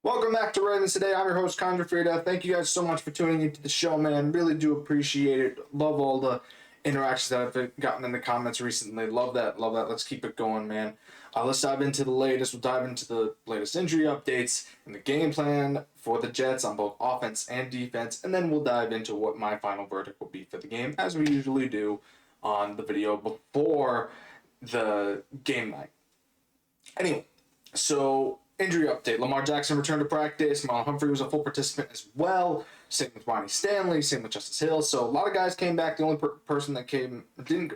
Welcome back to Ravens Today. I'm your host, Connor Gioffreda. Thank you guys so much for tuning into the show, man. Really do appreciate it. Love all the interactions that I've gotten in the comments recently. Love that. Love that. Let's keep it going, man. Let's dive into the latest. We'll dive into the latest injury updates and the game plan for the Jets on both offense and defense. And then we'll dive into what my final verdict will be for the game, as we usually do on the video before the game night. Anyway, so injury update. Lamar Jackson returned to practice. Marlon Humphrey was a full participant as well. Same with Ronnie Stanley. Same with Justice Hill. So a lot of guys came back. The only person that didn't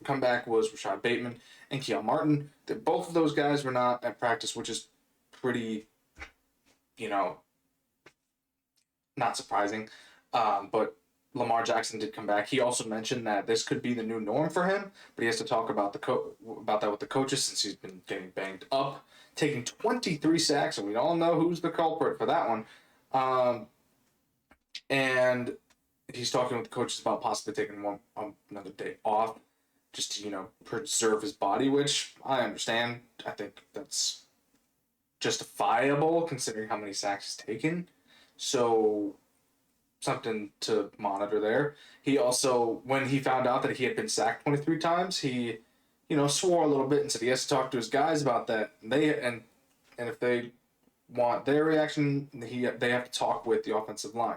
come back was Rashad Bateman and Keon Martin. Both of those guys were not at practice, which is pretty, not surprising. But Lamar Jackson did come back. He also mentioned that this could be the new norm for him, but he has to talk about about that with the coaches since he's been getting banged up, taking 23 sacks, and we all know who's the culprit for that one. And he's talking with the coaches about possibly taking another day off just to, preserve his body, which I understand. I think that's justifiable considering how many sacks he's taken. So something to monitor there. He also, when he found out that he had been sacked 23 times, he, swore a little bit and said he has to talk to his guys about that. And if they want their reaction, they have to talk with the offensive line.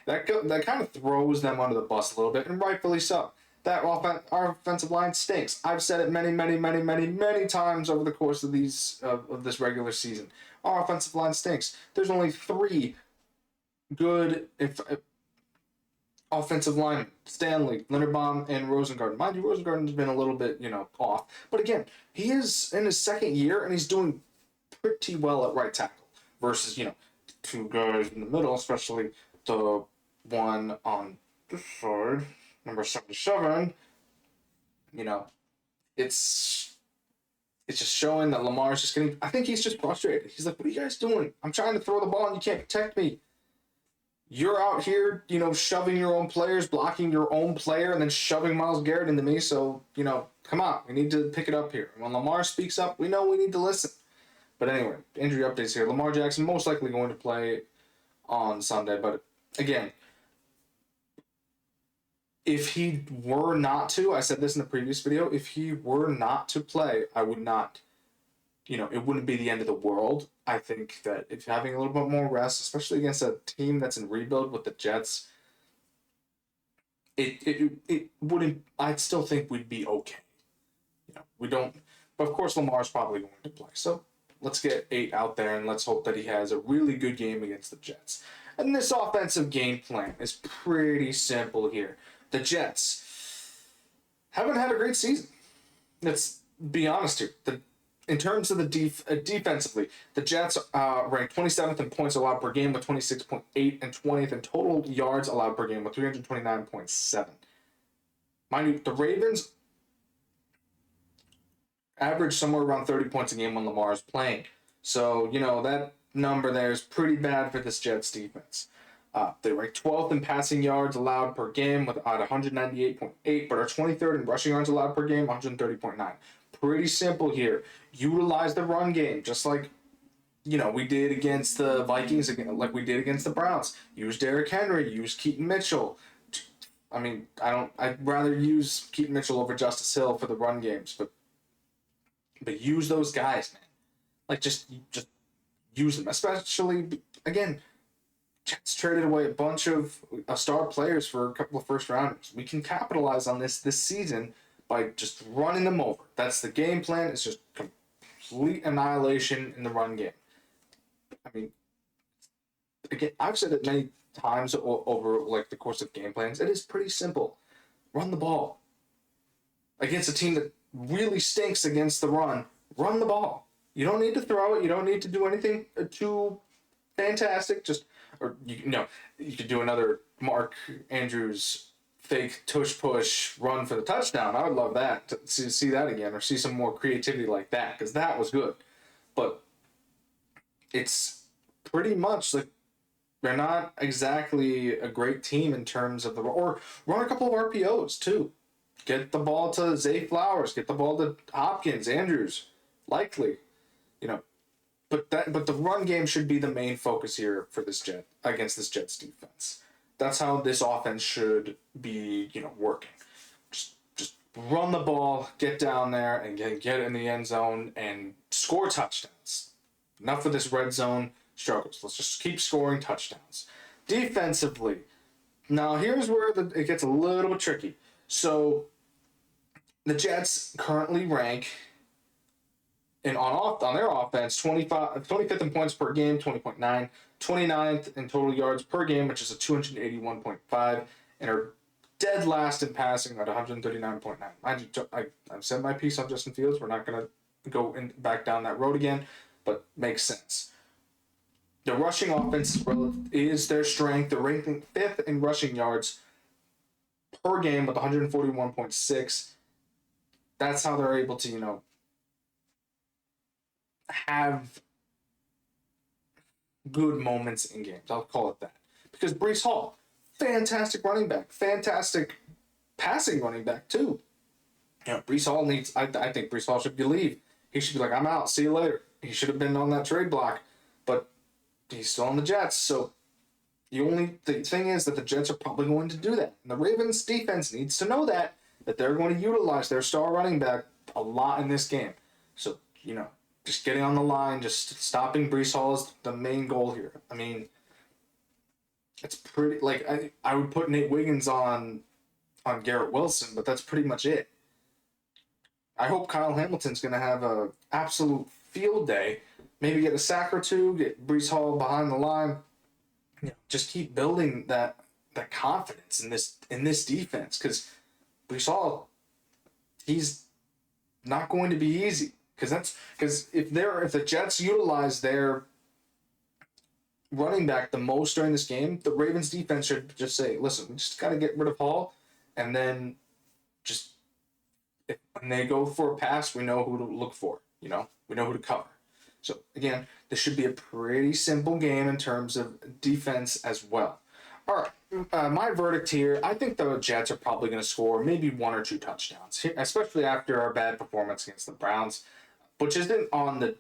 That kind of throws them under the bus a little bit, and rightfully so. Our offensive line stinks. I've said it many, many, many, many, many times over the course of this regular season. Our offensive line stinks. There's only 3 good offensive linemen: Stanley, Linderbaum, and Rosengarten. Mind you, Rosengarten's been a little bit, off. But again, he is in his second year, and he's doing pretty well at right tackle versus, 2 guys in the middle, especially the one on this side, number 77. It's just showing that Lamar's just getting, I think he's just frustrated. He's like, what are you guys doing? I'm trying to throw the ball and you can't protect me. You're out here, shoving your own players, blocking your own player, and then shoving Myles Garrett into me. So, come on. We need to pick it up here. When Lamar speaks up, we know we need to listen. But anyway, injury updates here. Lamar Jackson most likely going to play on Sunday. But again, if he were not to, I said this in the previous video, if he were not to play, I would not, it wouldn't be the end of the world. I think that if having a little bit more rest, especially against a team that's in rebuild with the Jets, it wouldn't, I'd still think we'd be okay. We don't, but of course Lamar's probably going to play. So let's get 8 out there and let's hope that he has a really good game against the Jets. And this offensive game plan is pretty simple here. The Jets haven't had a great season. Let's be honest here. In terms of the defensively, the Jets ranked 27th in points allowed per game with 26.8 and 20th in total yards allowed per game with 329.7. Mind you, the Ravens average somewhere around 30 points a game when Lamar is playing. So, that number there is pretty bad for this Jets defense. They rank 12th in passing yards allowed per game with 198.8, but are 23rd in rushing yards allowed per game, 130.9. Pretty simple here. Utilize the run game, just like, we did against the Vikings, like we did against the Browns. Use Derrick Henry, use Keaton Mitchell. I mean, I'd rather use Keaton Mitchell over Justice Hill for the run games, but use those guys, man. Like, just use them. Especially, again, Jets traded away a bunch of star players for a couple of first rounders. We can capitalize on this season by just running them over. That's the game plan. It's just complete annihilation in the run game. I mean, again, I've said it many times over like the course of game plans. It is pretty simple. Run the ball. Against a team that really stinks against the run the ball. You don't need to throw it. You don't need to do anything too fantastic. You could do another Mark Andrews fake tush push run for the touchdown. I would love that to see that again, or see some more creativity like that, because that was good. But it's pretty much like they're not exactly a great team in terms of or run a couple of RPOs too. Get the ball to Zay Flowers. Get the ball to Hopkins, Andrews, Likely. but the run game should be the main focus here for this against this Jets defense. That's how this offense should be, working. Just run the ball, get down there, and get in the end zone and score touchdowns. Enough of this red zone struggles. Let's just keep scoring touchdowns. Defensively, now here's where it gets a little bit tricky. So the Jets currently rank on their offense 25th in points per game, 20.9, 29th in total yards per game, which is a 281.5, and are dead last in passing at 139.9. I've said my piece on Justin Fields. We're not going to go back down that road again, but makes sense. The rushing offense is their strength. They're ranking 5th in rushing yards per game with 141.6. That's how they're able to, have good moments in games. I'll call it that. Because Breece Hall, fantastic running back, fantastic passing running back too. Breece Hall I think Breece Hall should leave. He should be like, I'm out, see you later. He should have been on that trade block, but he's still on the Jets. So the thing is that the Jets are probably going to do that. And the Ravens defense needs to know that they're going to utilize their star running back a lot in this game. So, just getting on the line, just stopping Breece Hall is the main goal here. I mean, it's pretty, I would put Nate Wiggins on Garrett Wilson, but that's pretty much it. I hope Kyle Hamilton's going to have an absolute field day. Maybe get a sack or two, get Breece Hall behind the line. Just keep building that confidence in this defense, because Breece Hall, he's not going to be easy. Because if the Jets utilize their running back the most during this game, the Ravens defense should just say, listen, we just got to get rid of Hall, and then when they go for a pass, we know who to look for. We know who to cover. So again, this should be a pretty simple game in terms of defense as well. All right, my verdict here, I think the Jets are probably going to score maybe 1 or 2 touchdowns, especially after our bad performance against the Browns. Which isn't on the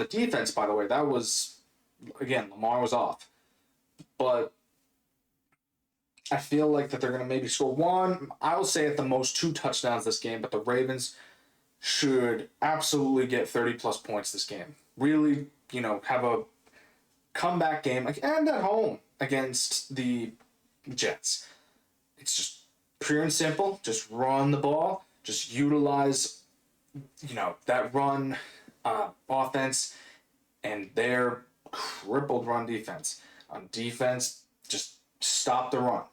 defense, by the way. That was, again, Lamar was off. But I feel like that they're going to maybe score 1. I will say at the most 2 touchdowns this game, but the Ravens should absolutely get 30-plus points this game. Really, have a comeback game, and at home against the Jets. It's just pure and simple. Just run the ball. Just utilize that run offense and their crippled run defense. On defense, just stop the run.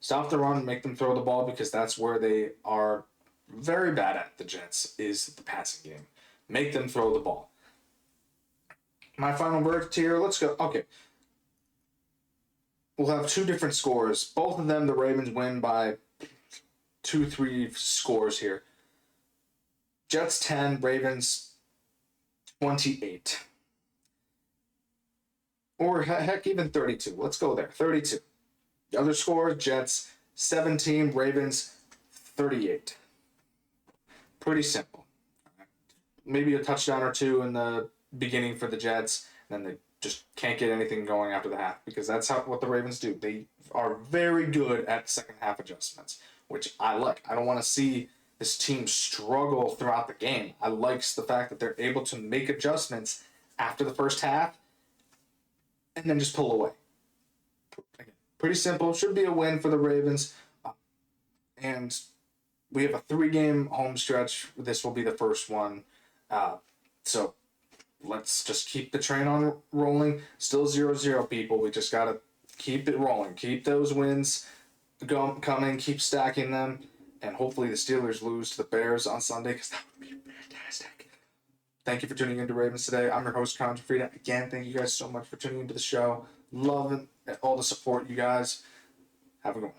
Stop the run and make them throw the ball, because that's where they are very bad at, the Jets, is the passing game. Make them throw the ball. My final verdict here, let's go. Okay. We'll have 2 different scores. Both of them, the Ravens win by 2-3 scores here. Jets 10, Ravens 28. Or heck, even 32. Let's go there. 32. The other score, Jets 17, Ravens 38. Pretty simple. Maybe a touchdown or 2 in the beginning for the Jets, and then they just can't get anything going after the half, because that's what the Ravens do. They are very good at second half adjustments, which I like. I don't want to see this team struggle throughout the game. I like the fact that they're able to make adjustments after the first half and then just pull away. Again, pretty simple. Should be a win for the Ravens. And we have a 3-game home stretch. This will be the first one. So let's just keep the train on rolling. Still 0-0, people. We just got to keep it rolling. Keep those wins coming. Keep stacking them. And hopefully the Steelers lose to the Bears on Sunday, because that would be fantastic. Thank you for tuning into Ravens today. I'm your host, Connor Gioffreda. Again, thank you guys so much for tuning into the show. Loving all the support, you guys. Have a good one.